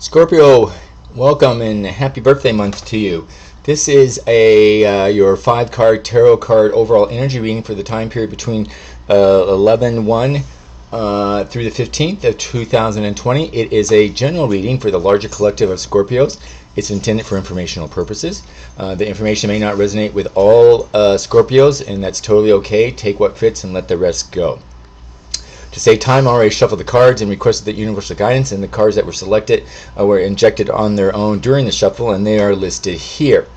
Scorpio, welcome and happy birthday month to you. This is your 5-card tarot card overall energy reading for the time period between 11/1 through the 15th of 2020. It is a general reading for the larger collective of Scorpios. It's intended for informational purposes. The information may not resonate with all Scorpios, and that's totally okay. Take what fits and let the rest go. To save time, I already shuffled the cards and requested the universal guidance, and the cards that were selected were injected on their own during the shuffle, and they are listed here.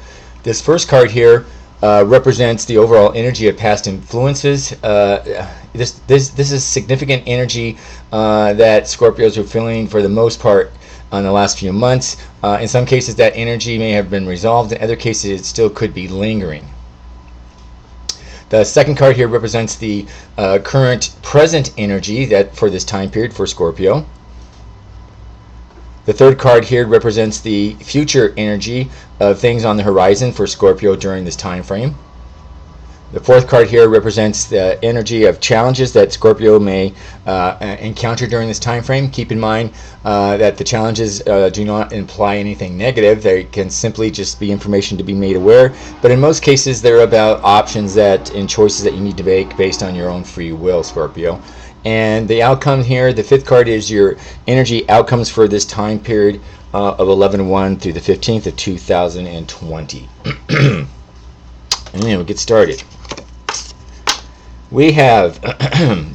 This first card here represents the overall energy of past influences. This is significant energy that Scorpios are feeling for the most part in the last few months. In some cases, that energy may have been resolved. In other cases, it still could be lingering. The second card here represents the current present energy that for this time period for Scorpio. The third card here represents the future energy of things on the horizon for Scorpio during this time frame. The fourth card here represents the energy of challenges that Scorpio may encounter during this time frame. Keep in mind that the challenges do not imply anything negative. They can simply just be information to be made aware. But in most cases, they're about options and choices that you need to make based on your own free will, Scorpio. And the outcome here, the fifth card, is your energy outcomes for this time period of 11/1 through the 15th of 2020. Anyway, we'll get started. We have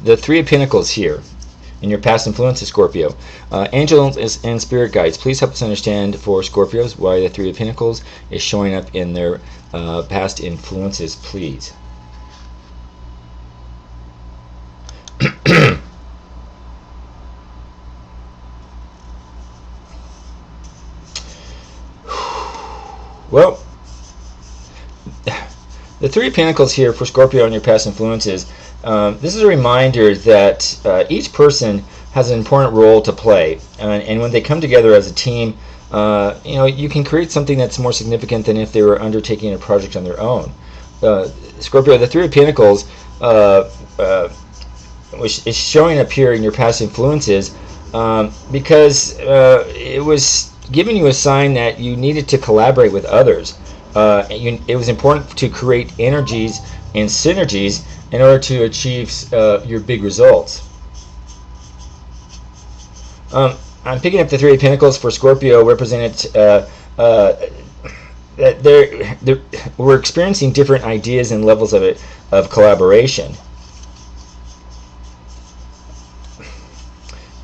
the Three of Pentacles here in your past influences, Scorpio. Angels and spirit guides, please help us understand for Scorpios why the Three of Pentacles is showing up in their past influences, please. Well, the Three of Pentacles here for Scorpio and your past influences, this is a reminder that each person has an important role to play. And when they come together as a team, you can create something that's more significant than if they were undertaking a project on their own. Scorpio, the Three of Pentacles, which is showing up here in your past influences, because it was giving you a sign that you needed to collaborate with others. It was important to create energies and synergies in order to achieve your big results. I'm picking up the Three of Pentacles for Scorpio, represented that we're experiencing different ideas and levels of collaboration.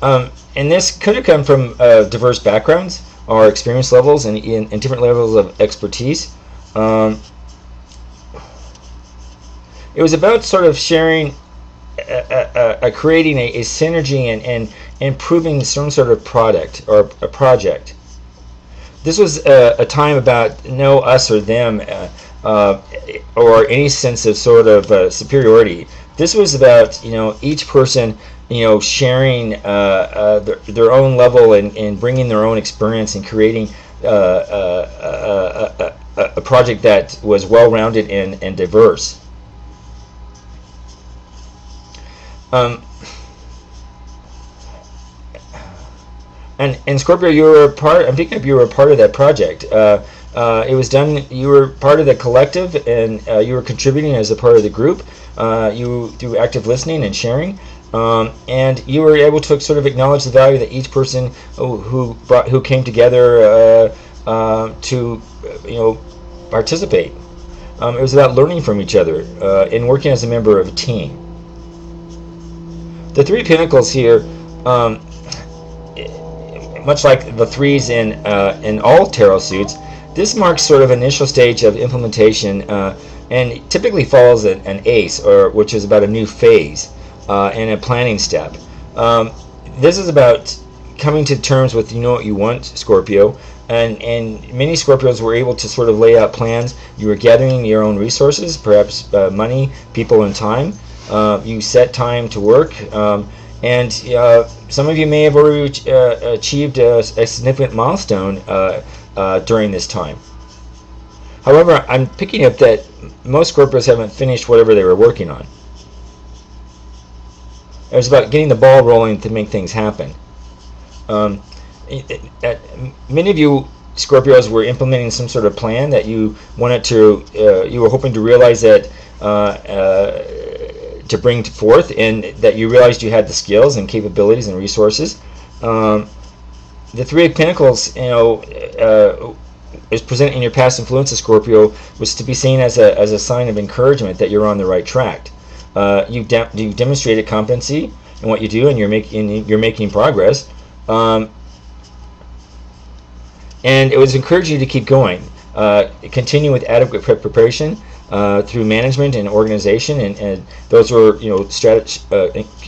And this could have come from diverse backgrounds or experience levels and different levels of expertise. It was about sort of sharing, creating a synergy and improving some sort of product or a project. This was a time about no us or them or any sense of sort of superiority. This was about each person sharing their own level and bringing their own experience and creating a project that was well-rounded and diverse. And Scorpio, you were I'm picking up you were a part of that project. It was done. You were part of the collective, and you were contributing as a part of the group. You through active listening and sharing. And you were able to sort of acknowledge the value that each person who came together to participate. It was about learning from each other and working as a member of a team. The Three of Pentacles here, much like the threes in all tarot suits, this marks sort of initial stage of implementation, and typically follows an ace, which is about a new phase. And a planning step. This is about coming to terms with what you want, Scorpio, and many Scorpios were able to sort of lay out plans. You were gathering your own resources, perhaps money, people, and time. You set time to work, and some of you may have already achieved a significant milestone during this time. However, I'm picking up that most Scorpios haven't finished whatever they were working on. It was about getting the ball rolling to make things happen. Many of you Scorpios were implementing some sort of plan that you wanted to, you were hoping to realize that, to bring forth, and that you realized you had the skills and capabilities and resources. The Three of Pentacles, is present in your past influences, Scorpio, was to be seen as a sign of encouragement that you're on the right track. You've demonstrated competency in what you do, and you're making progress. And it was encouraging you to keep going. Continue with adequate preparation through management and organization, and those were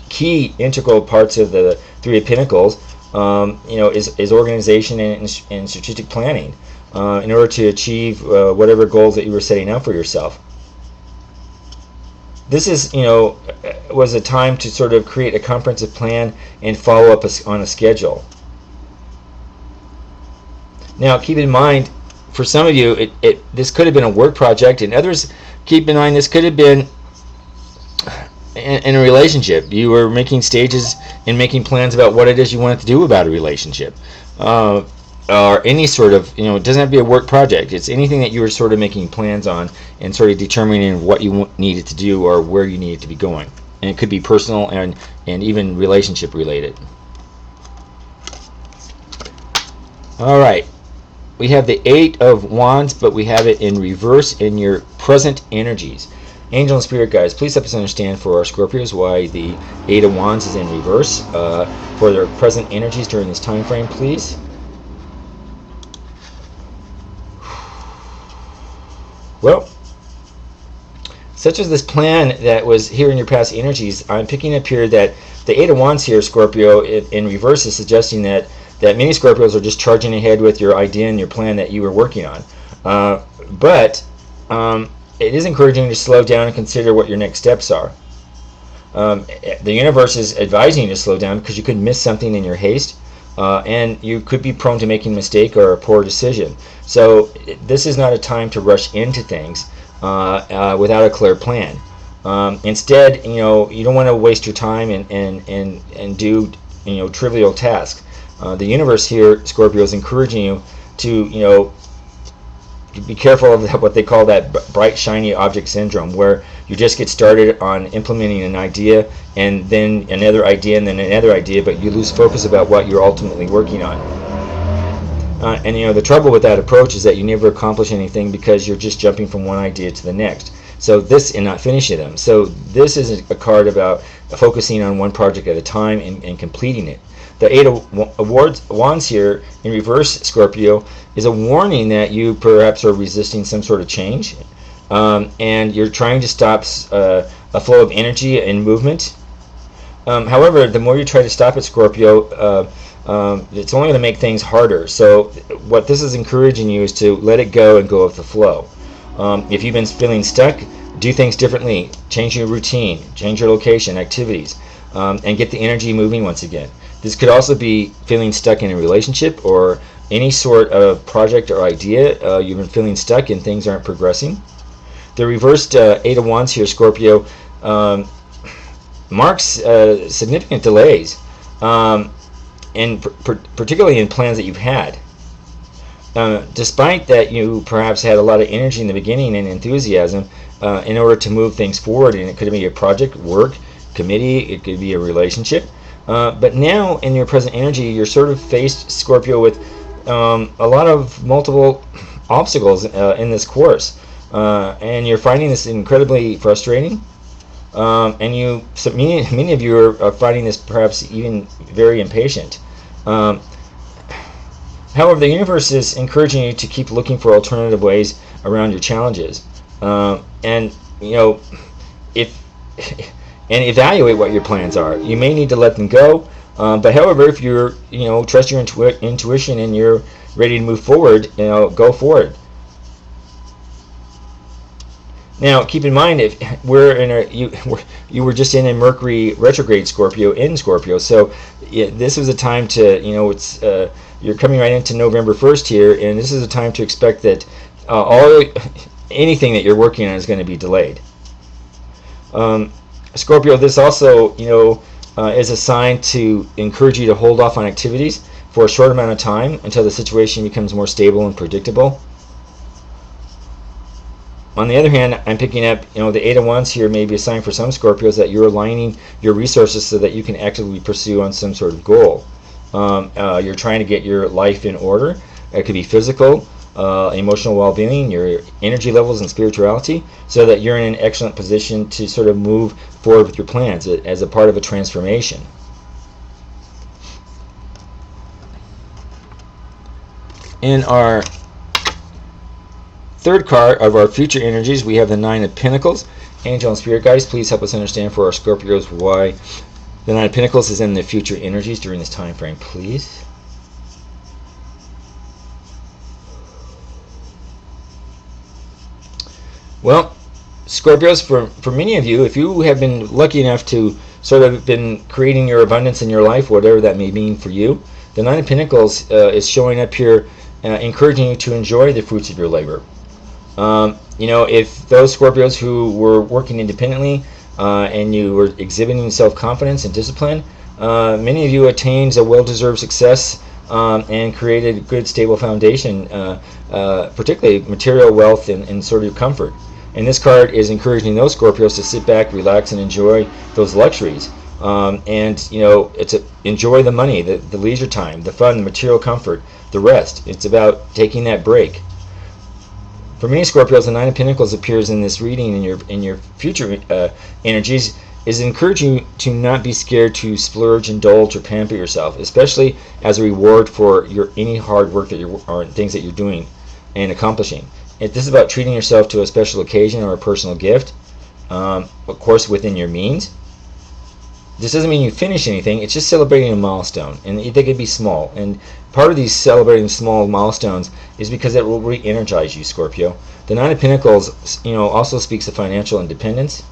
key integral parts of the Three of Pentacles. Is organization and strategic planning in order to achieve whatever goals that you were setting out for yourself. This was a time to sort of create a comprehensive plan and follow up on a schedule. Now, keep in mind, for some of you, this could have been a work project, and others, keep in mind, this could have been in a relationship. You were making stages and making plans about what it is you wanted to do about a relationship, or any sort of, it doesn't have to be a work project. It's anything that you were sort of making plans on and sort of determining what you needed to do or where you needed to be going. And it could be personal and even relationship related. All right. We have the Eight of Wands, but we have it in reverse in your present energies. Angel and Spirit guides, please help us understand for our Scorpios why the Eight of Wands is in reverse for their present energies during this time frame, please. Well, such as this plan that was here in your past energies, I'm picking up here that the Eight of Wands here, Scorpio, in reverse is suggesting that many Scorpios are just charging ahead with your idea and your plan that you were working on. But it is encouraging you to slow down and consider what your next steps are. The universe is advising you to slow down because you could miss something in your haste, and you could be prone to making a mistake or a poor decision. So this is not a time to rush into things without a clear plan. Instead, you don't want to waste your time and do trivial tasks. The universe here, Scorpio, is encouraging you to, be careful of what they call that bright, shiny object syndrome, where you just get started on implementing an idea, and then another idea, and then another idea, but you lose focus about what you're ultimately working on. And the trouble with that approach is that you never accomplish anything because you're just jumping from one idea to the next. So this, and not finishing them. So this is a card about focusing on one project at a time and completing it. The Eight of Wands here in reverse, Scorpio, is a warning that you perhaps are resisting some sort of change, and you're trying to stop a flow of energy and movement. However, the more you try to stop it, Scorpio, it's only going to make things harder. So what this is encouraging you is to let it go and go with the flow. If you've been feeling stuck, do things differently. Change your routine, change your location, activities, and get the energy moving once again. This could also be feeling stuck in a relationship or any sort of project or idea. You've been feeling stuck and things aren't progressing. The reversed Eight of Wands here, Scorpio, marks significant delays, and particularly in plans that you've had. Despite that, you perhaps had a lot of energy in the beginning and enthusiasm in order to move things forward, and it could be a project, work, committee, it could be a relationship. But now, in your present energy, you're sort of faced, Scorpio, with a lot of multiple obstacles in this course, and you're finding this incredibly frustrating. And many of you are finding this perhaps even very impatient. However, the universe is encouraging you to keep looking for alternative ways around your challenges, and evaluate what your plans are. You may need to let them go, but however, if you're trust your intuition and you're ready to move forward, go forward. Now, keep in mind, if you were just in a Mercury retrograde, Scorpio, in Scorpio, so this was a time to you're coming right into November 1st here, and this is a time to expect that anything that you're working on is going to be delayed. Scorpio, this also is a sign to encourage you to hold off on activities for a short amount of time until the situation becomes more stable and predictable. On the other hand, I'm picking up, the Eight of Wands here may be a sign for some Scorpios that you're aligning your resources so that you can actively pursue on some sort of goal. You're trying to get your life in order. It could be physical, emotional well-being, your energy levels, and spirituality, so that you're in an excellent position to sort of move forward with your plans as a part of a transformation. In our third card of our future energies, we have the Nine of Pentacles. Angel and Spirit Guides, please help us understand for our Scorpios why the Nine of Pentacles is in the future energies during this time frame, please. Well, Scorpios, for many of you, if you have been lucky enough to sort of been creating your abundance in your life, whatever that may mean for you, the Nine of Pentacles is showing up here, encouraging you to enjoy the fruits of your labor. If those Scorpios who were working independently and you were exhibiting self-confidence and discipline, many of you attained a well-deserved success and created a good, stable foundation, particularly material wealth and sort of comfort. And this card is encouraging those Scorpios to sit back, relax, and enjoy those luxuries. Enjoy the money, the leisure time, the fun, the material comfort, the rest. It's about taking that break. For many Scorpios, the Nine of Pentacles appears in this reading in your future energies is encouraging you to not be scared to splurge, indulge, or pamper yourself, especially as a reward for any hard work or things that you're doing and accomplishing. If this is about treating yourself to a special occasion or a personal gift, of course within your means. This doesn't mean you finish anything. It's just celebrating a milestone, and they could be small. And part of these celebrating small milestones is because it will re-energize you, Scorpio. The Nine of Pentacles, also speaks of financial independence.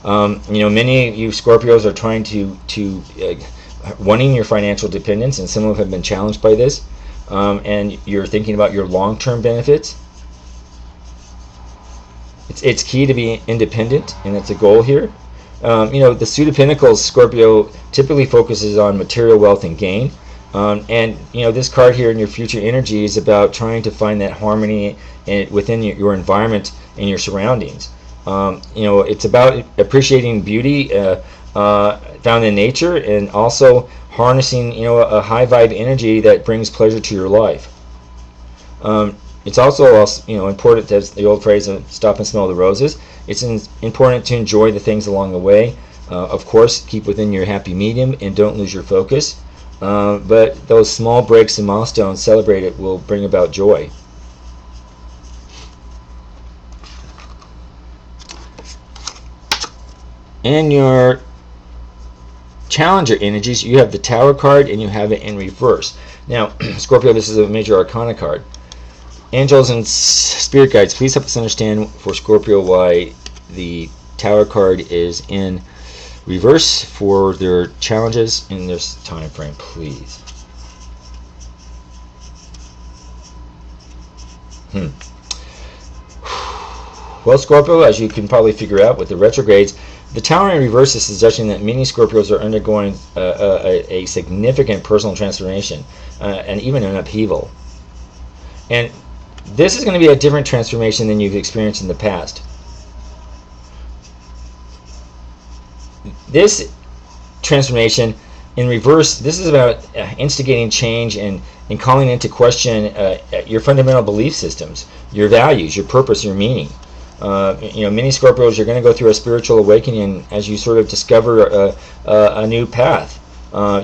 Many of you Scorpios are trying to wanting your financial dependence, and some of them have been challenged by this. And you're thinking about your long-term benefits. It's key to be independent, and that's a goal here. The Suit of Pentacles, Scorpio, typically focuses on material wealth and gain. This card here in your future energy is about trying to find that harmony within your environment and your surroundings. It's about appreciating beauty found in nature, and also harnessing, a high vibe energy that brings pleasure to your life. It's also important, as the old phrase, stop and smell the roses. It's important to enjoy the things along the way. Of course, keep within your happy medium and don't lose your focus. But those small breaks and milestones, celebrate it, will bring about joy. In your Challenger energies, you have the Tower card and you have it in reverse. Now, Scorpio, this is a major arcana card. Angels and Spirit Guides, please help us understand for Scorpio why the Tower card is in reverse for their challenges in this time frame, please. Well, Scorpio, as you can probably figure out with the retrogrades, the Tower in reverse is suggesting that many Scorpios are undergoing a significant personal transformation and even an upheaval. And this is going to be a different transformation than you've experienced in the past. This transformation in reverse, this is about instigating change and calling into question your fundamental belief systems, your values, your purpose, your meaning. Many Scorpios are going to go through a spiritual awakening as you sort of discover a new path.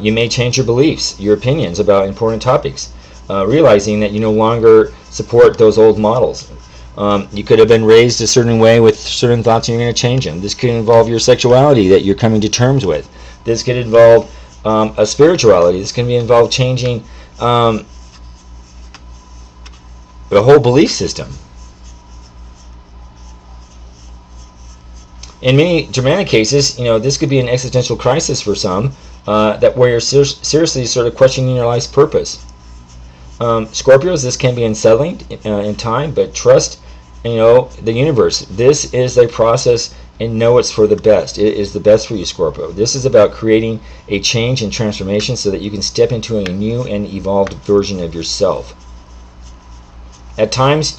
You may change your beliefs, your opinions about important topics, realizing that you no longer support those old models. You could have been raised a certain way with certain thoughts, and you're going to change them. This could involve your sexuality that you're coming to terms with. This could involve a spirituality. This can involve changing the whole belief system. In many dramatic cases, this could be an existential crisis for some, where you're seriously sort of questioning your life's purpose. Scorpios, this can be unsettling in time, but trust, the universe. This is a process and know it's for the best. It is the best for you, Scorpio. This is about creating a change and transformation so that you can step into a new and evolved version of yourself. At times,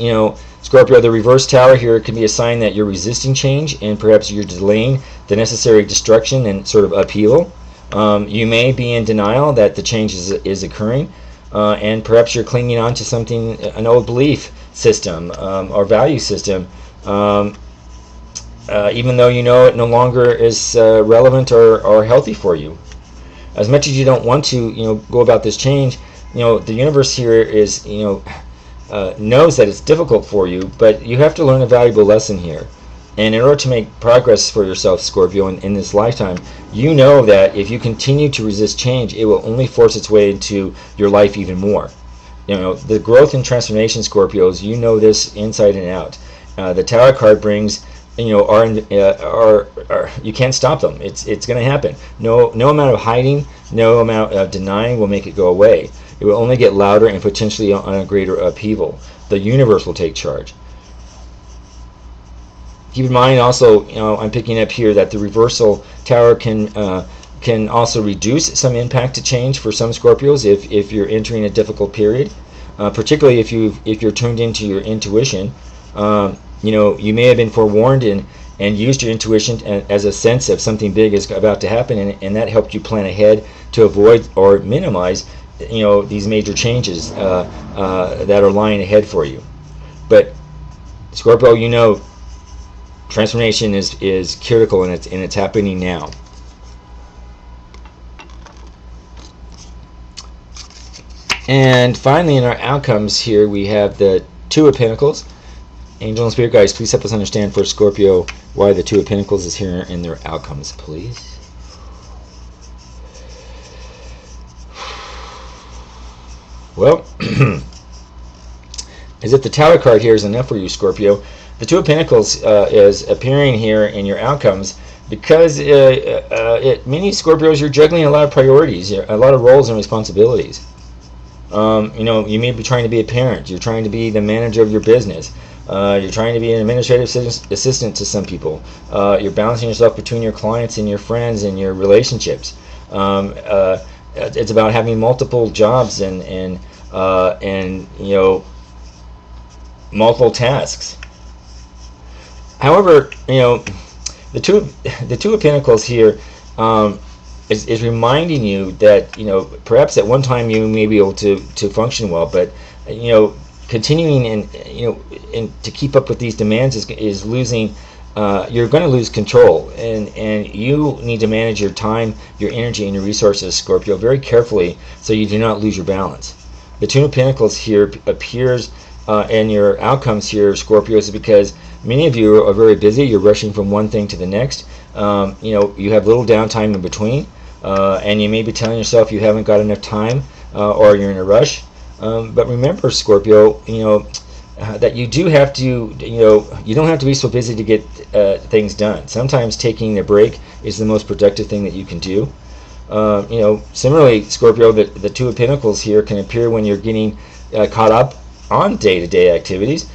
Scorpio, the reverse tower here can be a sign that you're resisting change and perhaps you're delaying the necessary destruction and sort of upheaval. You may be in denial that the change is occurring, and perhaps you're clinging on to something, an old belief system or value system, even though you know it no longer is relevant or healthy for you. As much as you don't want to, go about this change, the universe here is, knows that it's difficult for you, but you have to learn a valuable lesson here. And in order to make progress for yourself, Scorpio, in this lifetime, you know that if you continue to resist change, it will only force its way into your life even more. The growth and transformation, Scorpios, you know this inside and out. The Tower card brings, you can't stop them. It's going to happen. No amount of hiding, no amount of denying will make it go away. It will only get louder and potentially on a greater upheaval. The universe will take charge. Keep in mind also, I'm picking up here that the reversal tower can also reduce some impact to change for some Scorpios if you're entering a difficult period, particularly if you're tuned into your intuition. You may have been forewarned and used your intuition as a sense of something big is about to happen, and that helped you plan ahead to avoid or minimize these major changes that are lying ahead for you. But Scorpio, transformation is critical, and it's happening now. And finally, in our outcomes here, we have the Two of Pentacles. Angel and Spirit guys, please help us understand for Scorpio why the Two of Pentacles is here in their outcomes, please. Well, as if the Tower card here is enough for you, Scorpio, the Two of Pentacles is appearing here in your outcomes because many Scorpios, you're juggling a lot of priorities, a lot of roles and responsibilities. You may be trying to be a parent. You're trying to be the manager of your business. You're trying to be an administrative assistant to some people. You're balancing yourself between your clients and your friends and your relationships. It's about having multiple jobs and multiple tasks. However, the two of Pentacles here is reminding you that perhaps at one time you may be able to function well, but continuing and to keep up with these demands is losing. You're going to lose control, and you need to manage your time, your energy, and your resources, Scorpio, very carefully so you do not lose your balance. The Two of Pentacles here appears in your outcomes here, Scorpios, because many of you are very busy. You're rushing from one thing to the next. You have little downtime in between, and you may be telling yourself you haven't got enough time or you're in a rush. But remember, Scorpio, that you do have to, you don't have to be so busy to get things done. Sometimes taking a break is the most productive thing that you can do. Similarly, Scorpio, the Two of Pentacles here can appear when you're getting caught up on day-to-day activities,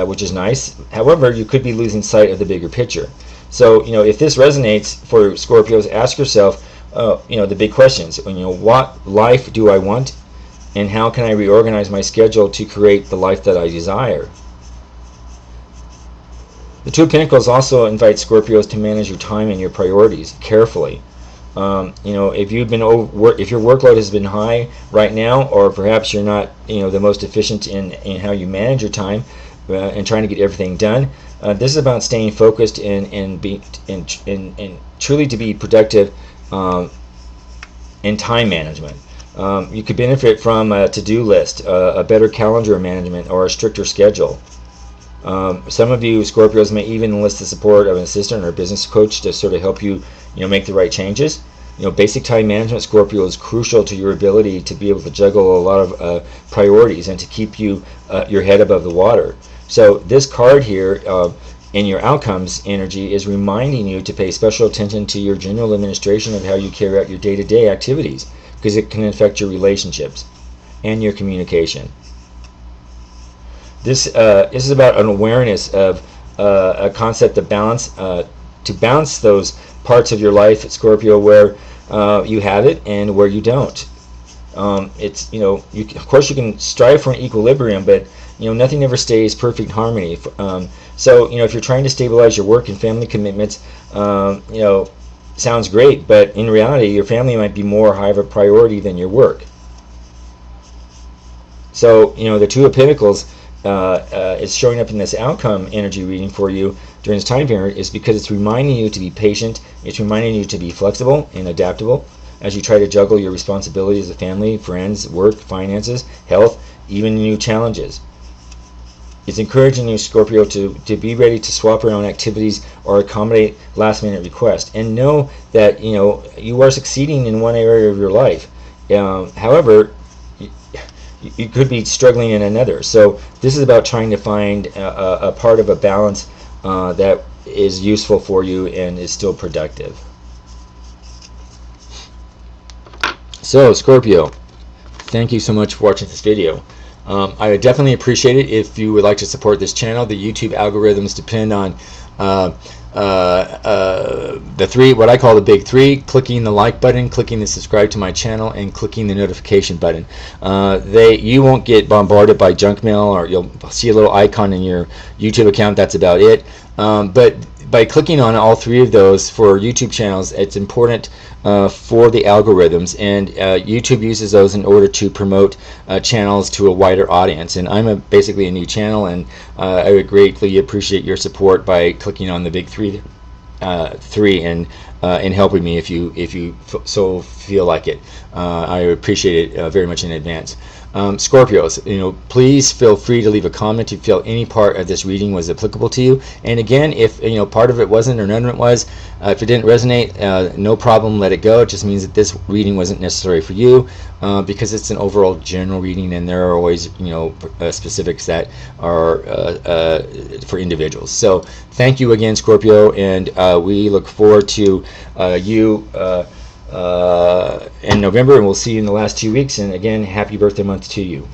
which is nice. However, you could be losing sight of the bigger picture. So, if this resonates for Scorpios, ask yourself, the big questions. What life do I want? And how can I reorganize my schedule to create the life that I desire? The Two of Pentacles also invite Scorpios to manage your time and your priorities carefully. If your workload has been high right now, or perhaps you're not, the most efficient in how you manage your time and trying to get everything done, this is about staying focused and truly to be productive in time management. You could benefit from a to-do list, a better calendar management, or a stricter schedule. Some of you Scorpios may even enlist the support of an assistant or a business coach to sort of help you, make the right changes. Basic time management, Scorpio, is crucial to your ability to be able to juggle a lot of priorities and to keep your head above the water. So this card here in your outcomes energy is reminding you to pay special attention to your general administration of how you carry out your day-to-day activities, because it can affect your relationships and your communication. This is about an awareness of a concept of balance, to balance those parts of your life, Scorpio, where you have it and where you don't. It's, of course you can strive for an equilibrium, but nothing ever stays perfect harmony. So if you're trying to stabilize your work and family commitments, sounds great, but in reality your family might be more high of a priority than your work. So the Two of Pentacles is showing up in this outcome energy reading for you during this time period is because it's reminding you to be patient. It's reminding you to be flexible and adaptable as you try to juggle your responsibilities of family, friends, work, finances, health, even new challenges. It's encouraging you, Scorpio, to be ready to swap around activities or accommodate last-minute requests, and know that you are succeeding in one area of your life. However, you could be struggling in another. So this is about trying to find a part of a balance that is useful for you and is still productive. So Scorpio, thank you so much for watching this video. I would definitely appreciate it if you would like to support this channel. The YouTube algorithms depend on the three, what I call the big three: clicking the like button, clicking the subscribe to my channel, and clicking the notification button. You won't get bombarded by junk mail, or you'll see a little icon in your YouTube account. That's about it. But by clicking on all three of those for YouTube channels, it's important for the algorithms, and YouTube uses those in order to promote channels to a wider audience. And I'm basically a new channel, and I would greatly appreciate your support by clicking on the big three and helping me if you so feel like it. I appreciate it very much in advance. Scorpios, please feel free to leave a comment if you feel any part of this reading was applicable to you. And again, if part of it wasn't or none of it was, if it didn't resonate, no problem, let it go. It just means that this reading wasn't necessary for you, because it's an overall general reading, and there are always specifics that are for individuals. So thank you again, Scorpio, and we look forward to you in November, and we'll see you in the last 2 weeks. And again, happy birthday month to you.